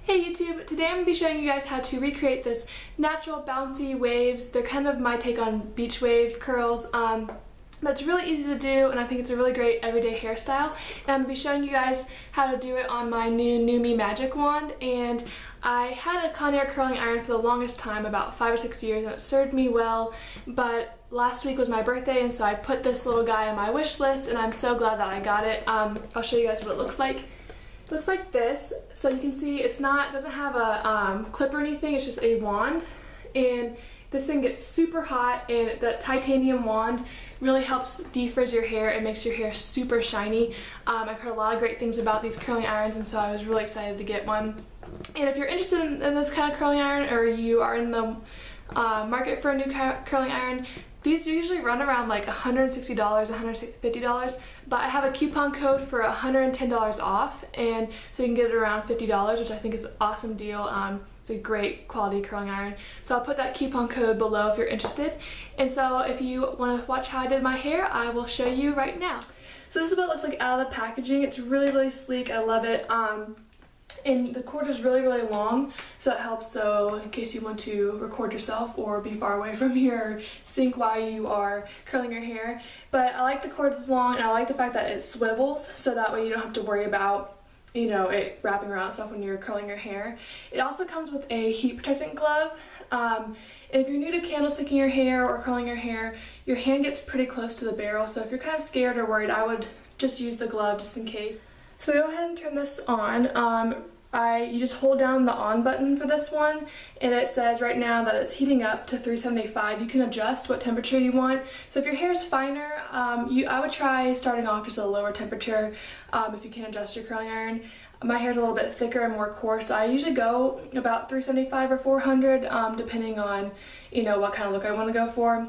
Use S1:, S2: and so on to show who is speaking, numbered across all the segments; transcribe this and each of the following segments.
S1: Hey YouTube, today I'm going to be showing you guys how to recreate this natural bouncy waves. They're kind of my take on beach wave curls. That's really easy to do, and I think it's a really great everyday hairstyle. And I'm going to be showing you guys how to do it on my new NuMe magic wand. And I had a Conair curling iron for the longest time, about 5 or 6 years, and it served me well. But last week was my birthday, and so I put this little guy on my wish list, and I'm so glad that I got it. I'll show you guys what it looks like. It looks like this, so you can see it doesn't have a clip or anything, it's just a wand, and this thing gets super hot, and the titanium wand really helps defrizz your hair and makes your hair super shiny. I've heard a lot of great things about these curling irons, and so I was really excited to get one. And if you're interested in this kind of curling iron, or you are in the market for a new curling iron, these usually run around like $160, $150, but I have a coupon code for $110 off, and so you can get it around $50, which I think is an awesome deal. It's a great quality curling iron. So I'll put that coupon code below if you're interested. And so if you want to watch how I did my hair, I will show you right now. So this is what it looks like out of the packaging. It's really, really sleek. I love it. And the cord is really, really long, so it helps so in case you want to record yourself or be far away from your sink while you are curling your hair. But I like the cord is long, and I like the fact that it swivels, so that way you don't have to worry about, you know, it wrapping around itself when you're curling your hair. It also comes with a heat protectant glove. If you're new to candlesticking your hair or curling your hair, your hand gets pretty close to the barrel, so if you're kind of scared or worried, I would just use the glove just in case. So go ahead and turn this on. You just hold down the on button for this one, and it says right now that it's heating up to 375. You can adjust what temperature you want. So if your hair is finer, I would try starting off just at a lower temperature if you can adjust your curling iron. My hair is a little bit thicker and more coarse, so I usually go about 375 or 400 depending on, you know, what kind of look I want to go for.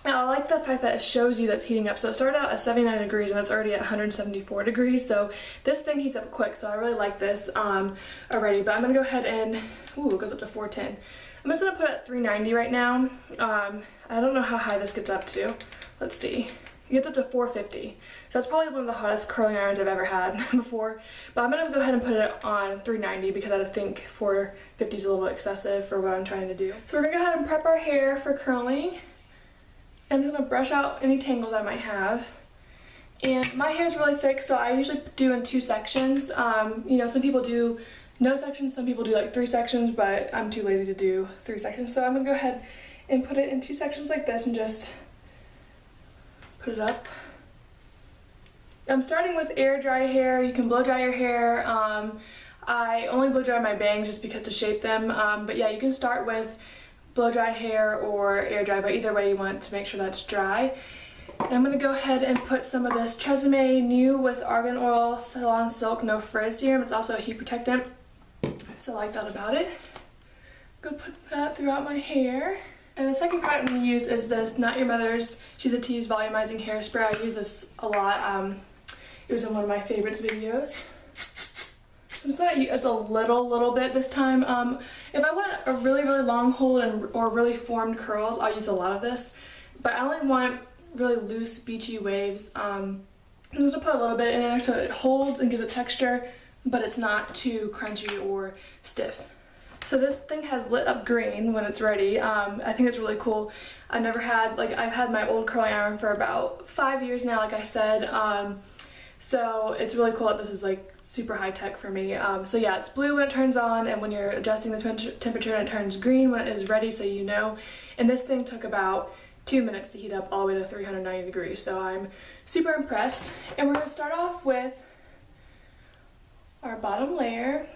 S1: And I like the fact that it shows you that's heating up. So it started out at 79 degrees and it's already at 174 degrees. So this thing heats up quick, so I really like this already. But I'm going to go ahead and, it goes up to 410. I'm just going to put it at 390 right now. I don't know how high this gets up to. Let's see. It gets up to 450. So that's probably one of the hottest curling irons I've ever had before. But I'm going to go ahead and put it on 390 because I think 450 is a little bit excessive for what I'm trying to do. So we're going to go ahead and prep our hair for curling. I'm just going to brush out any tangles I might have. And my hair is really thick, so I usually do in 2 sections. You know, some people do no sections, some people do like 3 sections, but I'm too lazy to do 3 sections. So I'm going to go ahead and put it in 2 sections like this and just put it up. I'm starting with air dry hair. You can blow dry your hair. I only blow dry my bangs just because to shape them. But yeah, you can start with blow dried hair or air dry, but either way you want to make sure that's dry. And I'm going to go ahead and put some of this Tresemme New with Argan Oil Salon Silk No Frizz Serum. It's also a heat protectant, so I like that about it. Go put that throughout my hair. And the second product I'm going to use is this Not Your Mother's She's a Tease Volumizing Hairspray. I use this a lot. It was in one of my favorites videos. I'm just going to use a little bit this time. If I want a really, really long hold or really formed curls, I'll use a lot of this. But I only want really loose, beachy waves. I'm just going to put a little bit in there so it holds and gives it texture, but it's not too crunchy or stiff. So this thing has lit up green when it's ready. I think it's really cool. I've had my old curling iron for about 5 years now, like I said. So it's really cool that this is like super high tech for me. So yeah, it's blue when it turns on, and when you're adjusting the temperature, and it turns green when it is ready, so you know. And this thing took about 2 minutes to heat up all the way to 390 degrees, so I'm super impressed. And we're going to start off with our bottom layer.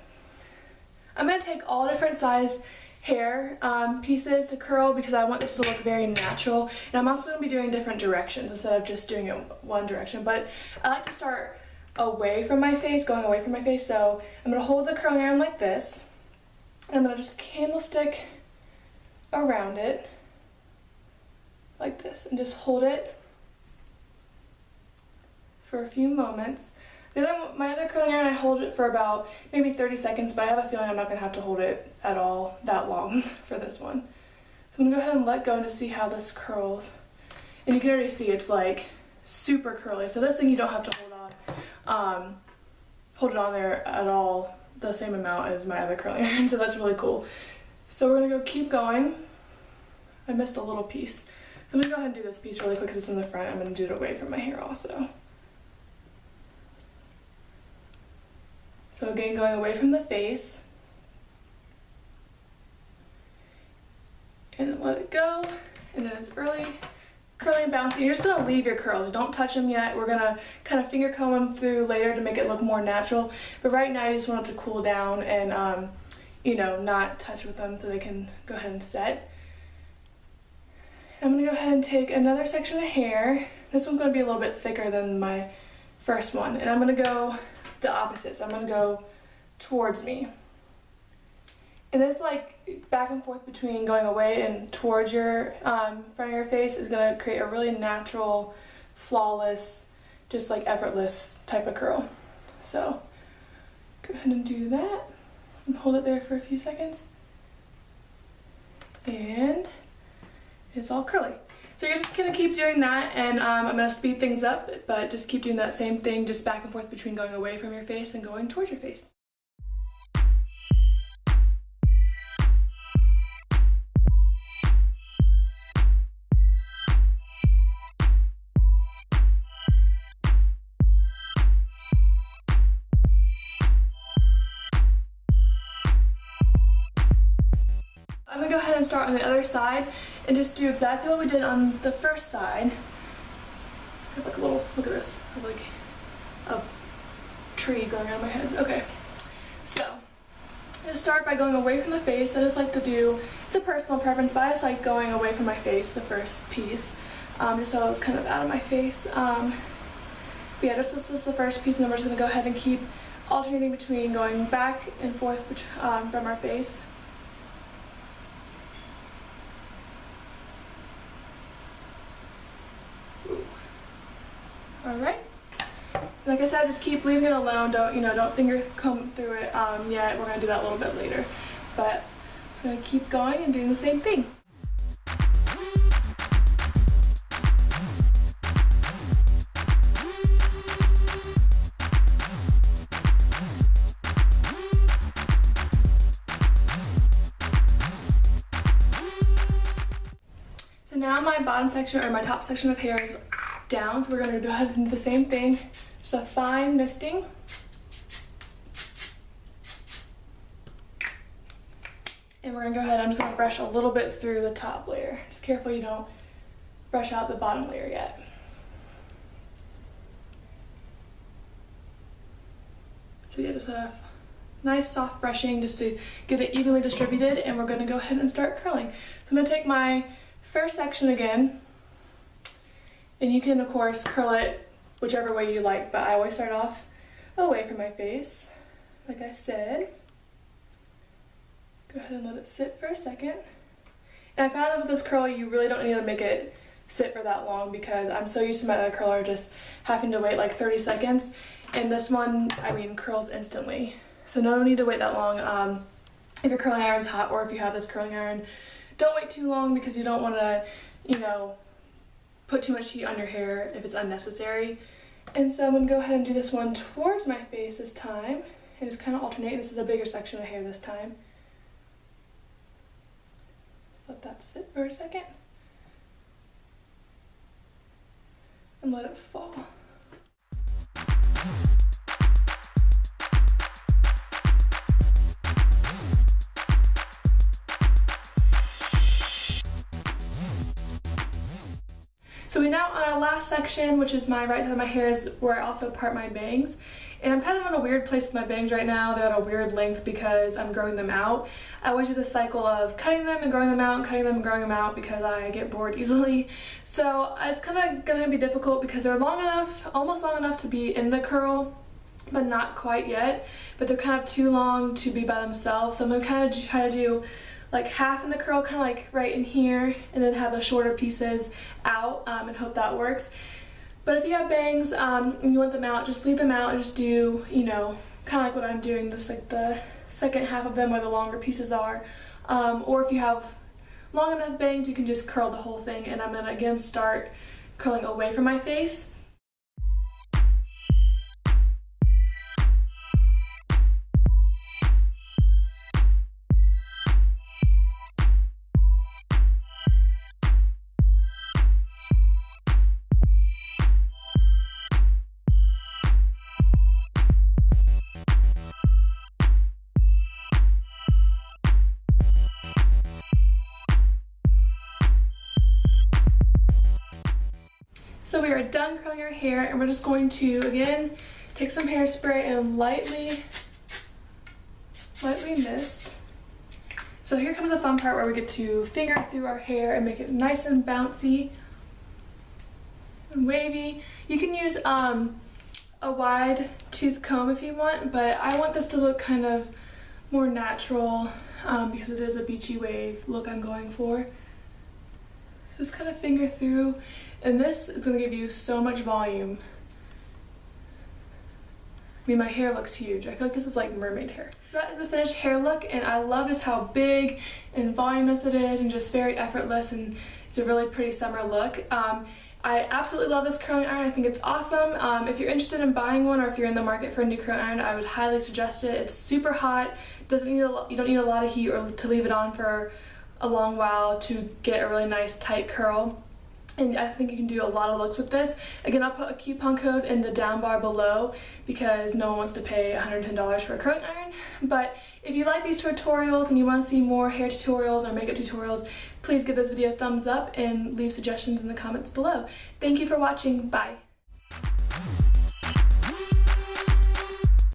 S1: I'm going to take all different size hair pieces to curl because I want this to look very natural, and I'm also going to be doing different directions instead of just doing it one direction. But I like to start away from my face, going away from my face, so I'm going to hold the curling iron like this, and I'm going to just candlestick around it like this and just hold it for a few moments. My other curling iron, I hold it for about maybe 30 seconds, but I have a feeling I'm not going to have to hold it at all that long for this one. So I'm going to go ahead and let go to see how this curls. And you can already see it's like super curly. So this thing you don't have to hold it on there at all the same amount as my other curling iron, so that's really cool. So we're gonna keep going. I missed a little piece. So I'm gonna go ahead and do this piece really quick because it's in the front. I'm gonna do it away from my hair also. So again, going away from the face. And then let it go. And then it's early curly and bouncy. You're just gonna leave your curls. Don't touch them yet. We're gonna kind of finger comb them through later to make it look more natural. But right now you just want it to cool down and you know, not touch with them so they can go ahead and set. I'm gonna go ahead and take another section of hair. This one's gonna be a little bit thicker than my first one. And I'm gonna go the opposite. So I'm gonna go towards me. And this like back and forth between going away and towards your front of your face is gonna create a really natural, flawless, just like effortless type of curl. So go ahead and do that and hold it there for a few seconds. And it's all curly. So you're just gonna keep doing that, and I'm gonna speed things up, but just keep doing that same thing, just back and forth between going away from your face and going towards your face. I'm gonna go ahead and start on the other side and just do exactly what we did on the first side. I have like a little, look at this, I have like a tree going around my head. Okay, so just start by going away from the face. I just like to do, it's a personal preference, but I just like going away from my face, the first piece, just so it was kind of out of my face. But yeah, just this is the first piece, and then we're just gonna go ahead and keep alternating between going back and forth from our face. Alright, like I said, just keep leaving it alone. Don't finger comb through it yet. We're going to do that a little bit later. But just going to keep going and doing the same thing. So now my bottom section, or my top section of hair is down, so we're going to go ahead and do the same thing, just a fine misting. And we're going to go ahead, I'm just going to brush a little bit through the top layer. Just careful you don't brush out the bottom layer yet. So yeah, just a nice soft brushing just to get it evenly distributed, and we're going to go ahead and start curling. So I'm going to take my first section again, and you can of course curl it whichever way you like, but I always start off away from my face, like I said. Go ahead and let it sit for a second. And I found that with this curl you really don't need to make it sit for that long, because I'm so used to my other curler just having to wait like 30 seconds, and this one, I mean, curls instantly. So no need to wait that long. If your curling iron's hot, or if you have this curling iron, don't wait too long, because you don't want to, put too much heat on your hair if it's unnecessary. And so I'm going to go ahead and do this one towards my face this time, and just kind of alternate. This is a bigger section of hair this time. Just let that sit for a second, and let it fall. So we now on our last section, which is my right side of my hair, is where I also part my bangs. And I'm kind of in a weird place with my bangs right now. They're at a weird length because I'm growing them out. I always do the cycle of cutting them and growing them out, and cutting them and growing them out, because I get bored easily. So it's kind of going to be difficult because they're long enough, almost long enough to be in the curl, but not quite yet. But they're kind of too long to be by themselves. So I'm going to kind of try to do like half in the curl, kind of like right in here, and then have the shorter pieces out, and hope that works. But if you have bangs and you want them out, just leave them out and just do, kind of like what I'm doing, this like the second half of them where the longer pieces are. Or if you have long enough bangs, you can just curl the whole thing. And I'm gonna again start curling away from my face. curling our hair, and we're just going to, again, take some hairspray and lightly mist. So here comes the fun part where we get to finger through our hair and make it nice and bouncy and wavy. You can use a wide tooth comb if you want, but I want this to look kind of more natural because it is a beachy wave look I'm going for. Just kind of finger through, and this is going to give you so much volume. I mean, my hair looks huge. I feel like this is like mermaid hair. So that is the finished hair look, and I love just how big and voluminous it is and just very effortless, and it's a really pretty summer look. I absolutely love this curling iron. I think it's awesome. If you're interested in buying one, or if you're in the market for a new curling iron, I would highly suggest it. It's super hot. You don't need a lot of heat or to leave it on for a long while to get a really nice tight curl. And I think you can do a lot of looks with this. Again, I'll put a coupon code in the down bar below because no one wants to pay $110 for a curling iron. But if you like these tutorials and you want to see more hair tutorials or makeup tutorials, please give this video a thumbs up and leave suggestions in the comments below. Thank you for watching. Bye.